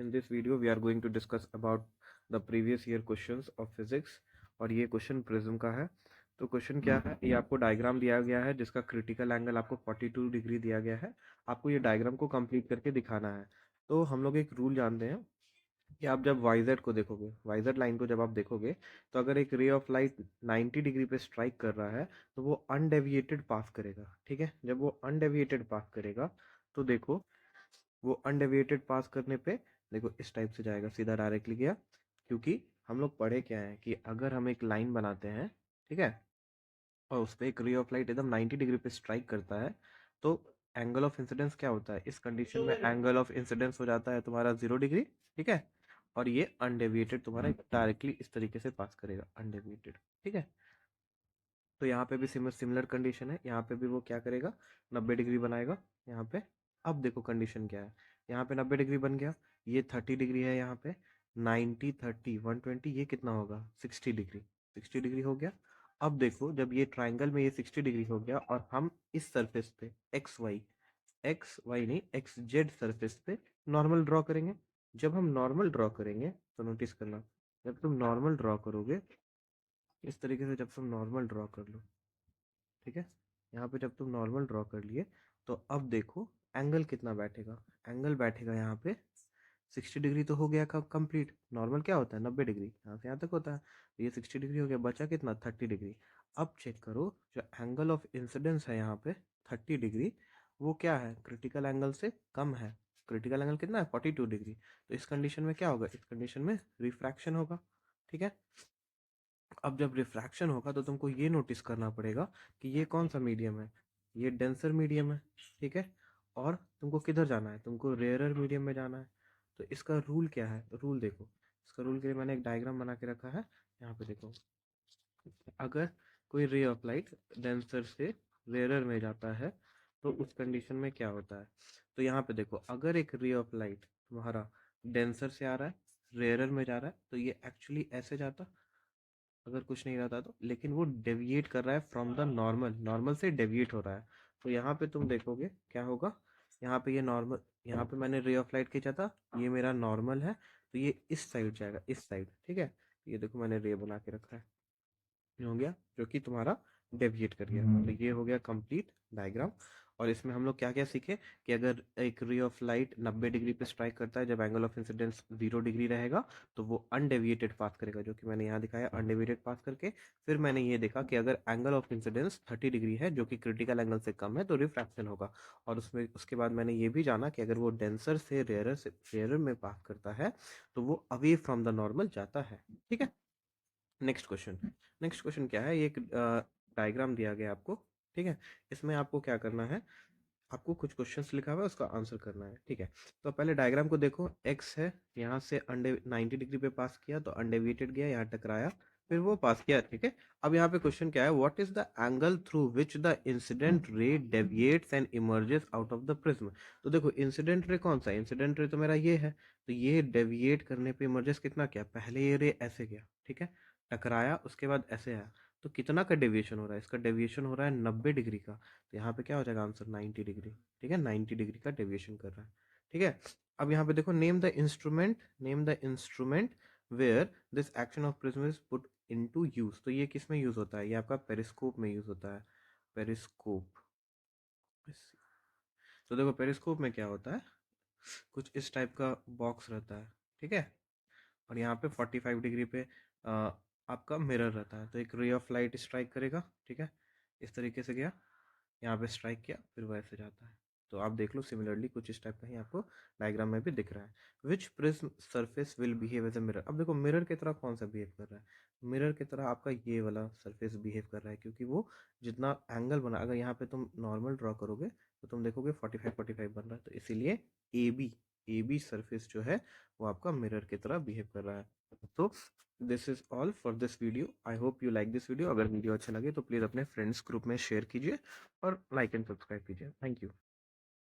In this video, we are going to discuss about the previous year questions of physics और ये question prism का है। तो question क्या है, ये आपको डायग्राम दिया गया है जिसका क्रिटिकल एंगल आपको 42 डिग्री दिया गया है। आपको ये डायग्राम को कंप्लीट करके दिखाना है। तो हम लोग एक रूल जानते हैं कि आप जब वाइजेड को देखोगे, वाइजेड लाइन को जब आप देखोगे, तो अगर एक रे ऑफ लाइट 90 डिग्री पे स्ट्राइक कर रहा है तो वो अनडेविएटेड पास करेगा। ठीक है, जब वो अनडेविएटेड पास करेगा तो देखो, वो अनडेविएटेड पास करने पे देखो इस टाइप से जाएगा, सीधा डायरेक्टली गया। क्योंकि हम लोग पढ़े क्या है कि अगर हम एक लाइन बनाते हैं, ठीक है, और उस पर एक रे ऑफ लाइट एकदम 90 डिग्री पे स्ट्राइक करता है, तो एंगल ऑफ इंसिडेंस क्या होता है इस कंडीशन में? एंगल ऑफ इंसिडेंस हो जाता है तुम्हारा 0 डिग्री। ठीक है, और ये अनडेविएटेड तुम्हारा डायरेक्टली इस तरीके से पास करेगा, अनडेविएटेड। ठीक है, तो यहाँ पे भी सिमिलर कंडीशन है, यहाँ पे भी वो क्या करेगा, 90 डिग्री बनाएगा यहाँ पे। अब देखो कंडीशन क्या है, यहाँ पे 90 डिग्री बन गया, ये 30 डिग्री है, यहाँ पे 90 30 120, ये कितना होगा 60 डिग्री, 60 डिग्री हो गया। अब देखो जब ये ट्राइंगल में ये 60 डिग्री हो गया और हम इस सरफेस पे एक्स वाई नहीं एक्स जेड सरफेस पे नॉर्मल ड्रॉ करेंगे। जब हम नॉर्मल ड्रॉ करेंगे तो नोटिस करना, जब तुम नॉर्मल ड्रॉ करोगे इस तरीके से, जब तुम नॉर्मल ड्रॉ कर लो, ठीक है, यहाँ पे जब तुम नॉर्मल ड्रॉ कर लिए तो अब देखो एंगल कितना बैठेगा। एंगल बैठेगा यहाँ पे 60 डिग्री तो हो गया कंप्लीट। नॉर्मल क्या होता है 90 डिग्री, यहाँ से यहाँ तक होता है। ये 60 डिग्री हो गया, बचा कितना 30 डिग्री। अब चेक करो, जो एंगल ऑफ इंसिडेंस है यहाँ पे 30 डिग्री, वो क्या है, क्रिटिकल एंगल से कम है। क्रिटिकल एंगल कितना है 42 डिग्री। तो इस कंडीशन में क्या होगा, इस कंडीशन में रिफ्रैक्शन होगा। ठीक है, अब जब रिफ्रैक्शन होगा तो तुमको ये नोटिस करना पड़ेगा कि ये कौन सा मीडियम है, ये डेंसर मीडियम है। ठीक है, और तुमको किधर जाना है, तुमको रेयरर मीडियम में जाना है। तो इसका रूल क्या है, रूल देखो, इसका रूल के लिए मैंने एक डायग्राम बना के रखा है, यहाँ पे देखो। अगर कोई रे ऑफ लाइट डेंसर से रेयरर में जाता है तो उस कंडीशन में क्या होता है। तो यहाँ पे देखो, अगर एक रे ऑफ लाइट तुम्हारा डेंसर से आ रहा है, रेयरर में जा रहा है, तो ये एक्चुअली ऐसे जाता अगर कुछ नहीं रहता तो, लेकिन वो डेविएट कर रहा है फ्रॉम द नॉर्मल, नॉर्मल से डेविएट हो रहा है। तो यहाँ पे तुम देखोगे क्या होगा, यहाँ पे ये नॉर्मल, यहाँ पे मैंने रे ऑफ लाइट खींचा था, ये मेरा नॉर्मल है, तो ये इस साइड जाएगा, इस साइड। ठीक है, ये देखो मैंने रे बना के रखा है, ये हो गया जो कि तुम्हारा डेविएट कर गया। तो ये हो गया कंप्लीट डायग्राम। और इसमें हम लोग क्या क्या सीखे कि अगर एक रे ऑफ लाइट 90 डिग्री पे स्ट्राइक करता है, जब एंगल ऑफ इंसिडेंस 0 डिग्री रहेगा तो वो अनडेविएटेड पाथ करेगा, जो कि मैंने यहाँ दिखाया अनडेविएटेड पाथ करके। फिर मैंने ये देखा कि अगर एंगल ऑफ इंसिडेंस 30 डिग्री है, जो कि क्रिटिकल एंगल से कम है, तो रिफ्रैक्शन होगा। और उसमें उसके बाद मैंने ये भी जाना कि अगर वो डेंसर से रेयरर में पाथ करता है तो वो अवे फ्रॉम द नॉर्मल जाता है। ठीक है, नेक्स्ट क्वेश्चन क्या है, ये एक डायग्राम दिया गया आपको। ठीक है, इसमें आपको क्या करना है, आपको कुछ क्वेश्चंस लिखा हुआ है, उसका आंसर करना है। ठीक है, तो पहले डायग्राम को देखो, एक्स है, यहाँ से अंडे 90 डिग्री पे पास किया तो अनडेविएटेड गया, यहाँ टकराया, फिर वो पास किया। ठीक है, अब यहाँ पे क्वेश्चन क्या है, what is the angle through which the incident ray deviates and emerges out of the prism. तो देखो इंसिडेंट रे कौन सा, इंसिडेंट रे तो मेरा ये है, तो ये डेविएट करने पे इमर्जेस कितना किया, पहले ये रे ऐसे गया, ठीक है, टकराया, उसके बाद ऐसे आया, तो कितना का डेविएशन हो रहा है, इसका डेविएशन हो रहा है 90 डिग्री का। तो यहाँ पे क्या हो जाएगा आंसर 90 डिग्री। ठीक है, 90 डिग्री का डेविएशन कर रहा है। ठीक है, अब यहाँ पे देखो, name the instrument where this action of prism is put into use. तो ये किस में यूज होता है, ये आपका पेरिस्कोप में यूज होता है, पेरिस्कोप। तो देखो पेरिस्कोप में क्या होता है, कुछ इस टाइप का बॉक्स रहता है। ठीक है, और यहाँ पे 45 डिग्री पे आपका मिरर रहता है, तो एक रे ऑफ लाइट स्ट्राइक करेगा। ठीक है, इस तरीके से गया, यहाँ पे स्ट्राइक किया, फिर वैसे जाता है। तो आप देख लो सिमिलरली कुछ इस टाइप का ही आपको डायग्राम में भी दिख रहा है। Which prism surface will behave as a mirror. अब देखो मिरर की तरह कौन सा बिहेव कर रहा है, मिरर की तरह आपका ये वाला सरफेस बिहेव कर रहा है, क्योंकि वो जितना एंगल बना, अगर यहाँ पे तुम नॉर्मल ड्रॉ करोगे तो तुम देखोगे 45 बन रहा है, तो इसीलिए ए बी सरफेस जो है वो आपका मिरर की तरह बिहेव कर रहा है। तो this is all for this video. I hope you like this video. अगर वीडियो अच्छा लगे तो प्लीज़ अपने फ्रेंड्स ग्रुप में शेयर कीजिए और लाइक एंड सब्सक्राइब कीजिए। Thank you.